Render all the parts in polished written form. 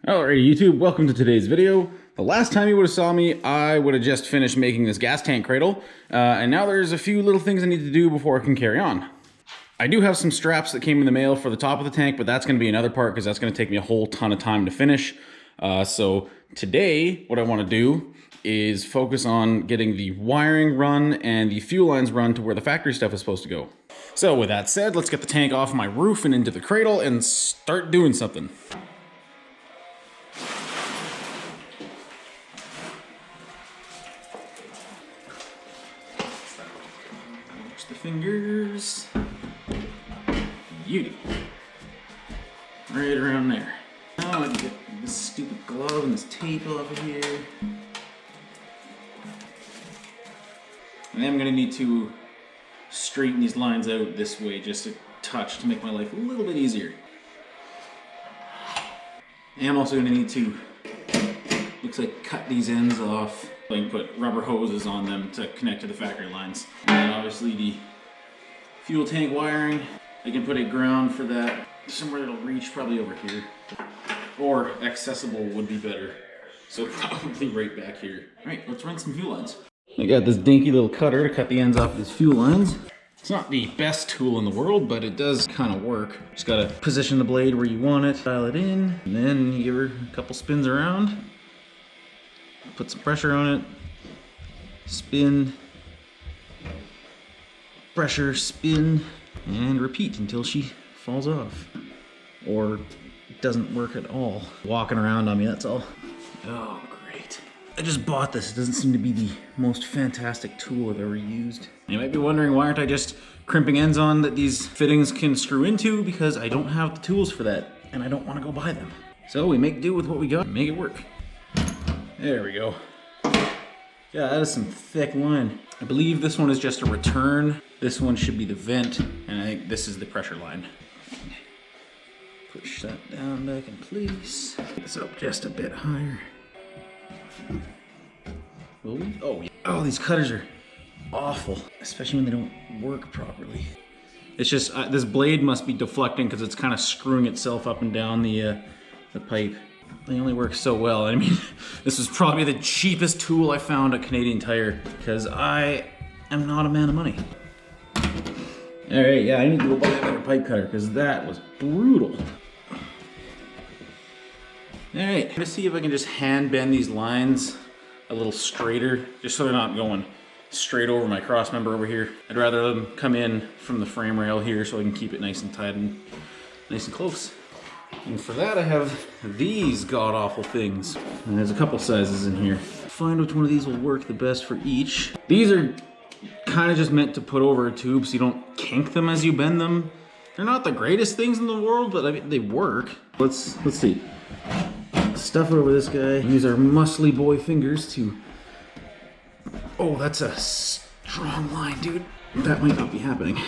Alrighty, YouTube, welcome to today's video. The last time you would have saw me, I would have just finished making this gas tank cradle, and now there's a few little things I need to do before I can carry on. I do have some straps that came in the mail for the top of the tank, but that's going to be another part because that's going to take me a whole ton of time to finish. So today, what I want to do is focus on getting the wiring run and the fuel lines run to where the factory stuff is supposed to go. So with that said, let's get the tank off my roof and into the cradle and start doing something. Watch the fingers. Beauty. Right around there. Now I can get this stupid glove and this tape off of here. And then I'm going to need to straighten these lines out this way just a touch to make my life a little bit easier. And I'm also going to need to, looks like, cut these ends off. I can put rubber hoses on them to connect to the factory lines. And then obviously the fuel tank wiring, I can put a ground for that somewhere that'll reach probably over here. Or accessible would be better. So probably right back here. All right, let's run some fuel lines. I got this dinky little cutter to cut the ends off of these fuel lines. It's not the best tool in the world, but it does kind of work. Just gotta position the blade where you want it, dial it in, and then you give her a couple spins around. Put some pressure on it, spin, pressure, spin, and repeat until she falls off. Or doesn't work at all. Walking around on me, that's all. Oh, great. I just bought this. It doesn't seem to be the most fantastic tool I've ever used. You might be wondering, why aren't I just crimping ends on that these fittings can screw into? Because I don't have the tools for that, and I don't want to go buy them. So we make do with what we got and make it work. There we go. Yeah, that is some thick line. I believe this one is just a return. This one should be the vent, and I think this is the pressure line. Push that down back in place. Get this up just a bit higher. Oh, yeah. Oh, these cutters are awful, especially when they don't work properly. It's just, this blade must be deflecting because it's kind of screwing itself up and down the pipe. They only work so well. I mean, this was probably the cheapest tool I found at Canadian Tire because I am not a man of money. All right, yeah, I need to go buy a better pipe cutter because that was brutal. All right, let's see if I can just hand bend these lines a little straighter, just so they're not going straight over my cross member over here. I'd rather them come in from the frame rail here so I can keep it nice and tight and nice and close. And for that I have these god-awful things. And there's a couple sizes in here. Find which one of these will work the best for each. These are kind of just meant to put over a tube so you don't kink them as you bend them. They're not the greatest things in the world, but I mean, they work. Let's see. Stuff over this guy. Use our muscly boy fingers to... Oh, that's a strong line, dude. That might not be happening.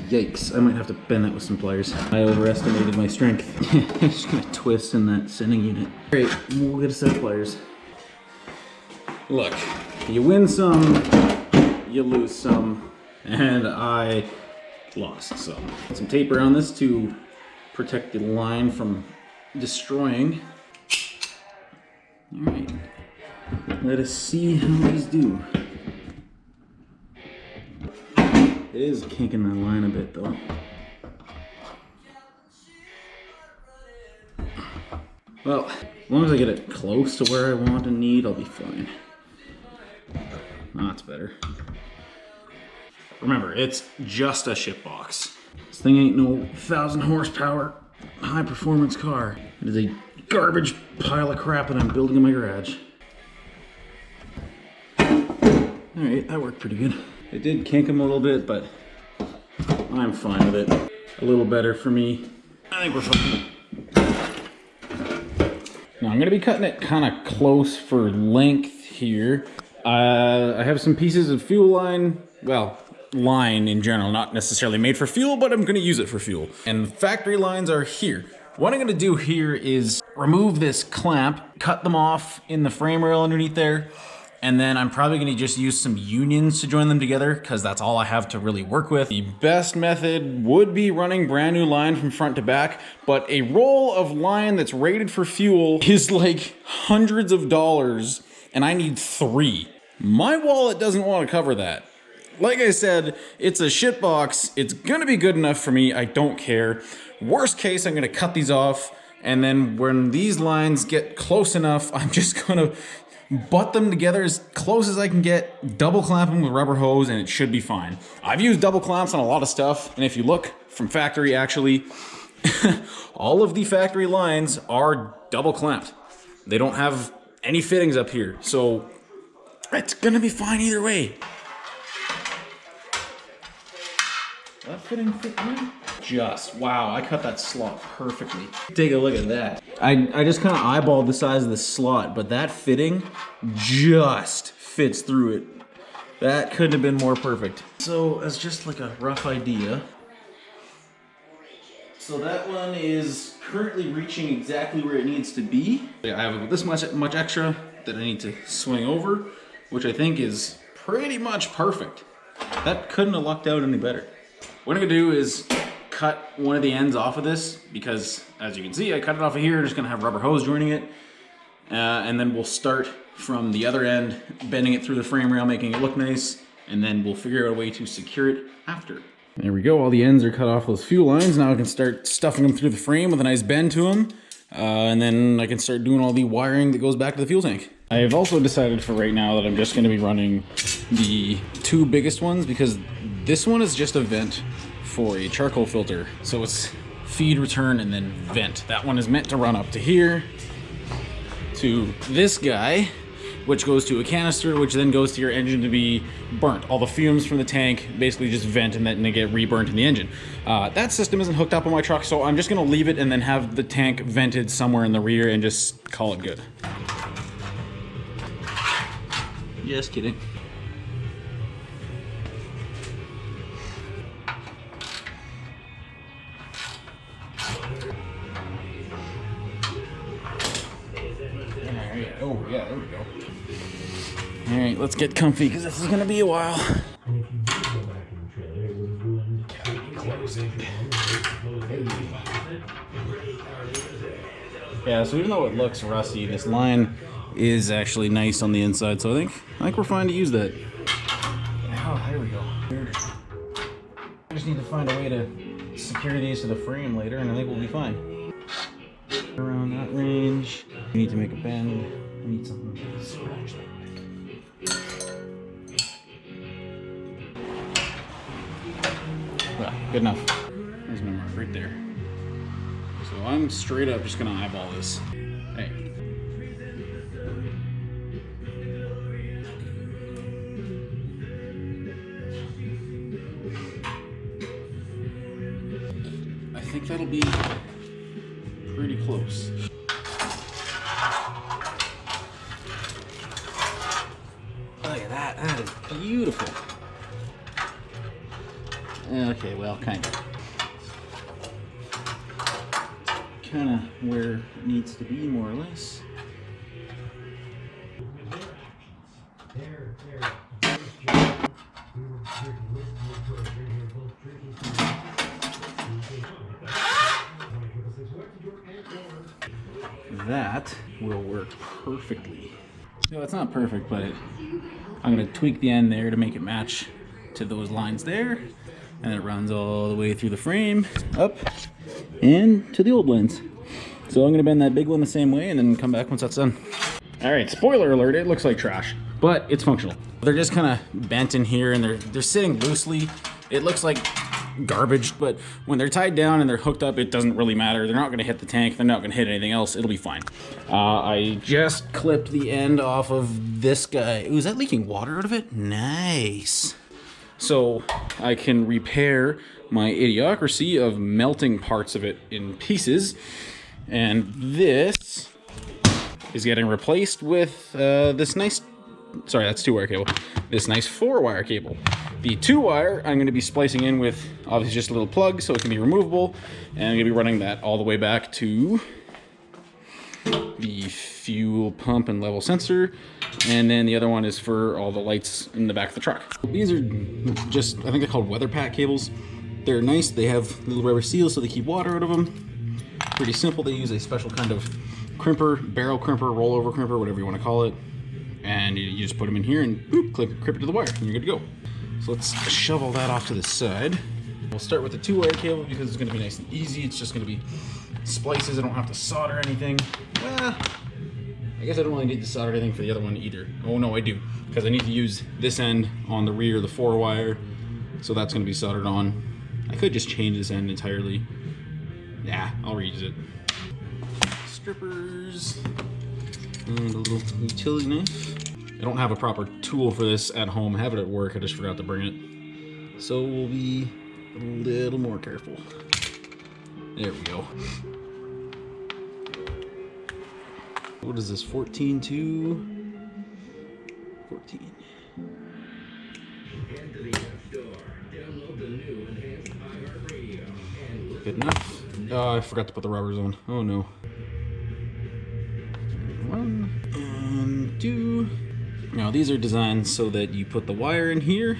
Yikes, I might have to bend that with some pliers. I overestimated my strength. I'm just gonna twist in that sending unit. Great, we'll get a set of pliers. Look, you win some, you lose some, and I lost some. Some tape around this to protect the line from destroying. All right, let us see how these do. It is kinking that line a bit though. Well, as long as I get it close to where I want and need, I'll be fine. Oh, that's better. Remember, it's just a ship box. This thing ain't no 1,000 horsepower high performance car. It is a garbage pile of crap that I'm building in my garage. Alright, that worked pretty good. It did kink them a little bit, but I'm fine with it. A little better for me. I think we're fine. Now I'm gonna be cutting it kind of close for length here. I have some pieces of fuel line, well, line in general, not necessarily made for fuel, but I'm gonna use it for fuel. And factory lines are here. What I'm gonna do here is remove this clamp, cut them off in the frame rail underneath there, And then I'm probably gonna just use some unions to join them together because that's all I have to really work with. The best method would be running brand new line from front to back, but a roll of line that's rated for fuel is like hundreds of dollars and I need 3. My wallet doesn't want to cover that. Like I said, it's a shit box. It's gonna be good enough for me. I don't care. Worst case, I'm gonna cut these off, and then when these lines get close enough, I'm just gonna butt them together as close as I can get, double clamp them with rubber hose, and it should be fine. I've used double clamps on a lot of stuff, and if you look from factory, actually, all of the factory lines are double clamped. They don't have any fittings up here, so it's gonna be fine either way. That fitting fit in? Just, wow, I cut that slot perfectly. Take a look at that. I just kind of eyeballed the size of the slot, but that fitting just fits through it. That couldn't have been more perfect. So, as just like a rough idea. So that one is currently reaching exactly where it needs to be. I have this much extra that I need to swing over, which I think is pretty much perfect. That couldn't have lucked out any better. What I'm gonna do is cut one of the ends off of this because, as you can see, I cut it off of here. Just gonna have rubber hose joining it, and then we'll start from the other end, bending it through the frame rail, making it look nice, and then we'll figure out a way to secure it after. There we go. All the ends are cut off those fuel lines. Now I can start stuffing them through the frame with a nice bend to them, and then I can start doing all the wiring that goes back to the fuel tank. I have also decided for right now that I'm just gonna be running the 2 biggest ones because this one is just a vent for a charcoal filter. So it's feed, return, and then vent. That one is meant to run up to here, to this guy, which goes to a canister, which then goes to your engine to be burnt. All the fumes from the tank basically just vent and then they get reburnt in the engine. That system isn't hooked up on my truck, so I'm just gonna leave it and then have the tank vented somewhere in the rear and just call it good. Just kidding. Oh, yeah, there we go. All right, let's get comfy because this is going to be a while. Yeah, so even though it looks rusty, this line is actually nice on the inside, so I think we're fine to use that. Oh, there we go. I just need to find a way to secure these to the frame later, and I think we'll be fine. Around that range, we need to make a bend. I need something to scratch that. Well, good enough. There's my mark right there. So I'm straight up just gonna eyeball this. Hey. I think that'll be pretty close. Look at that, that is beautiful. Okay, well, kind of where it needs to be, more or less. That will work perfectly. No, it's not perfect, but I'm going to tweak the end there to make it match to those lines there. And it runs all the way through the frame, up, and to the old lens. So I'm going to bend that big one the same way and then come back once that's done. All right, spoiler alert, it looks like trash, but it's functional. They're just kind of bent in here and they're sitting loosely. It looks like garbage, but when they're tied down and they're hooked up, it doesn't really matter. They're not going to hit the tank. They're not going to hit anything else. It'll be fine. I just clipped the end off of this guy. Ooh, is that leaking water out of it? Nice. So I can repair my idiocracy of melting parts of it in pieces. And this is getting replaced with this nice, sorry, that's 2-wire cable. This nice 4-wire cable. The 2-wire I'm going to be splicing in with obviously just a little plug so it can be removable. And I'm going to be running that all the way back to the fuel pump and level sensor, and then the other one is for all the lights in the back of the truck. These are just, I think they're called weather pack cables. They're nice, they have little rubber seals so they keep water out of them. Pretty simple. They use a special kind of crimper, barrel crimper, rollover crimper, whatever you want to call it. And you just put them in here and boop, crimp it to the wire and you're good to go. So let's shove all that off to the side. We'll start with the 2-wire cable because it's going to be nice and easy. It's just going to be splices. I don't have to solder anything. Well, I guess I don't really need to solder anything for the other one either. Oh no, I do, because I need to use this end on the rear, the 4-wire. So that's going to be soldered on. I could just change this end entirely. Yeah, I'll reuse it. Strippers and a little utility knife. I don't have a proper tool for this at home. I have it at work. I just forgot to bring it. So we'll be a little more careful. There we go. What is this? 14 to 14. Good enough. Oh, I forgot to put the rubbers on. Oh no. 1 and 2. Now these are designed so that you put the wire in here.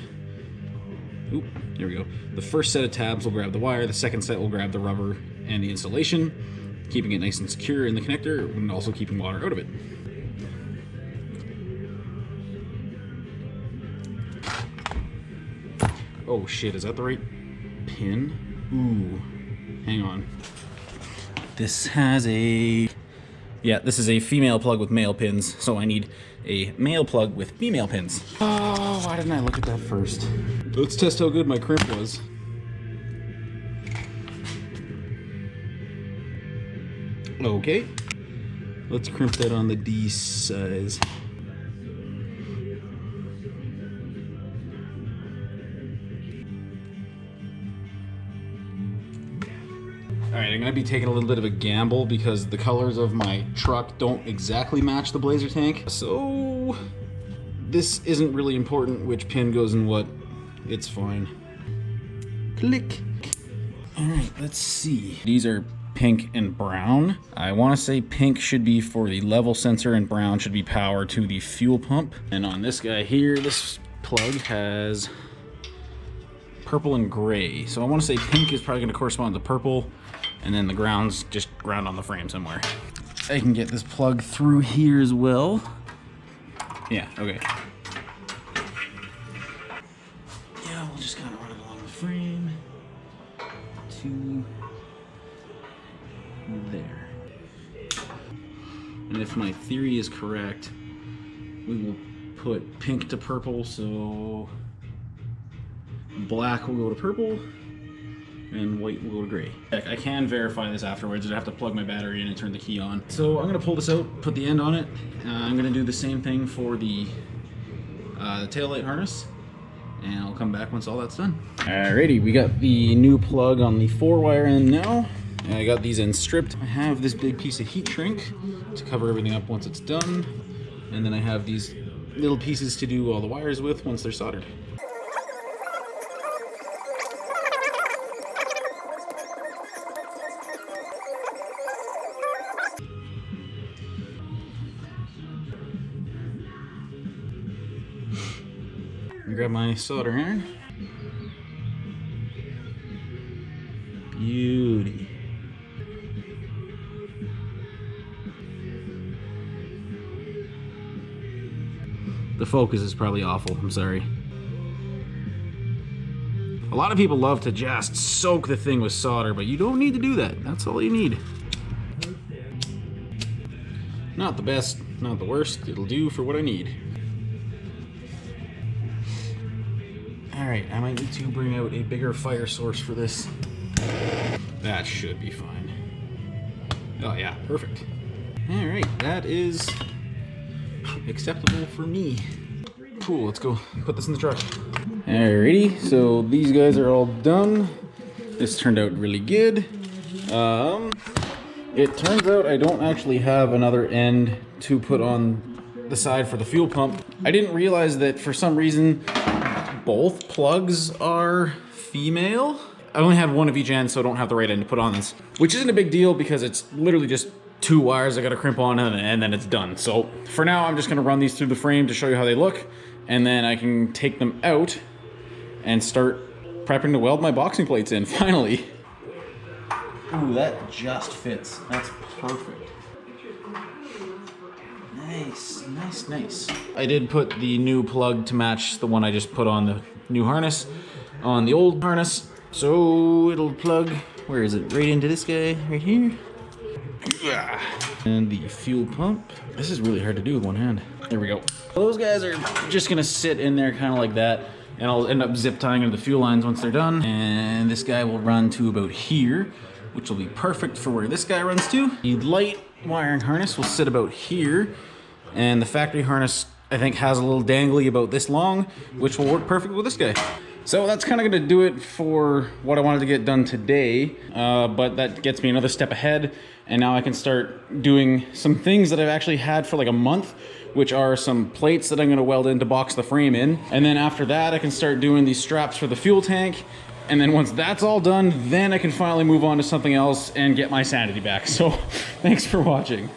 Oop, there we go. The first set of tabs will grab the wire, the second set will grab the rubber and the insulation, keeping it nice and secure in the connector and also keeping water out of it. Oh shit, is that the right pin? Ooh, hang on. This has a... Yeah, this is a female plug with male pins, so I need a male plug with female pins. Oh, why didn't I look at that first? Let's test how good my crimp was. Okay. Let's crimp that on the D size. Alright, I'm going to be taking a little bit of a gamble because the colors of my truck don't exactly match the Blazer tank. So, this isn't really important which pin goes in what. It's fine. Click. Alright, let's see. These are pink and brown. I want to say pink should be for the level sensor and brown should be power to the fuel pump. And on this guy here, this plug has purple and gray. So I want to say pink is probably going to correspond to purple. And then the ground's just ground on the frame somewhere. I can get this plug through here as well. Yeah, okay. Yeah, we'll just kind of run it along the frame to there. And if my theory is correct, we will put pink to purple, so black will go to purple, and white will go to gray. I can verify this afterwards. I have to plug my battery in and turn the key on. So I'm gonna pull this out, put the end on it. I'm gonna do the same thing for the taillight harness, and I'll come back once all that's done. Alrighty, we got the new plug on the 4-wire end now. I got these ends stripped. I have this big piece of heat shrink to cover everything up once it's done. And then I have these little pieces to do all the wires with once they're soldered. Grab my solder iron. Beauty. The focus is probably awful, I'm sorry. A lot of people love to just soak the thing with solder, but you don't need to do that. That's all you need. Not the best, not the worst. It'll do for what I need. Alright, I might need to bring out a bigger fire source for this. That should be fine. Oh yeah, perfect. Alright, that is acceptable for me. Cool, let's go put this in the truck. Alrighty, so these guys are all done. This turned out really good. It turns out I don't actually have another end to put on the side for the fuel pump. I didn't realize that for some reason both plugs are female. I only have one of each end, so I don't have the right end to put on this, which isn't a big deal because it's literally just 2 wires I gotta crimp on and then it's done. So for now, I'm just gonna run these through the frame to show you how they look, and then I can take them out and start prepping to weld my boxing plates in, finally. Ooh, that just fits. That's perfect. Nice, nice, nice. I did put the new plug to match the one I just put on the new harness on the old harness. So it'll plug, where is it? Right into this guy, right here. And the fuel pump. This is really hard to do with one hand. There we go. Those guys are just gonna sit in there kind of like that, and I'll end up zip tying into the fuel lines once they're done. And this guy will run to about here, which will be perfect for where this guy runs to. The light wiring harness will sit about here, and the factory harness I think has a little dangly about this long, which will work perfect with this guy. So that's kind of gonna do it for what I wanted to get done today, but that gets me another step ahead, and now I can start doing some things that I've actually had for like a month, which are some plates that I'm gonna weld in to box the frame in. And then after that, I can start doing these straps for the fuel tank. And then once that's all done, then I can finally move on to something else and get my sanity back. So thanks for watching.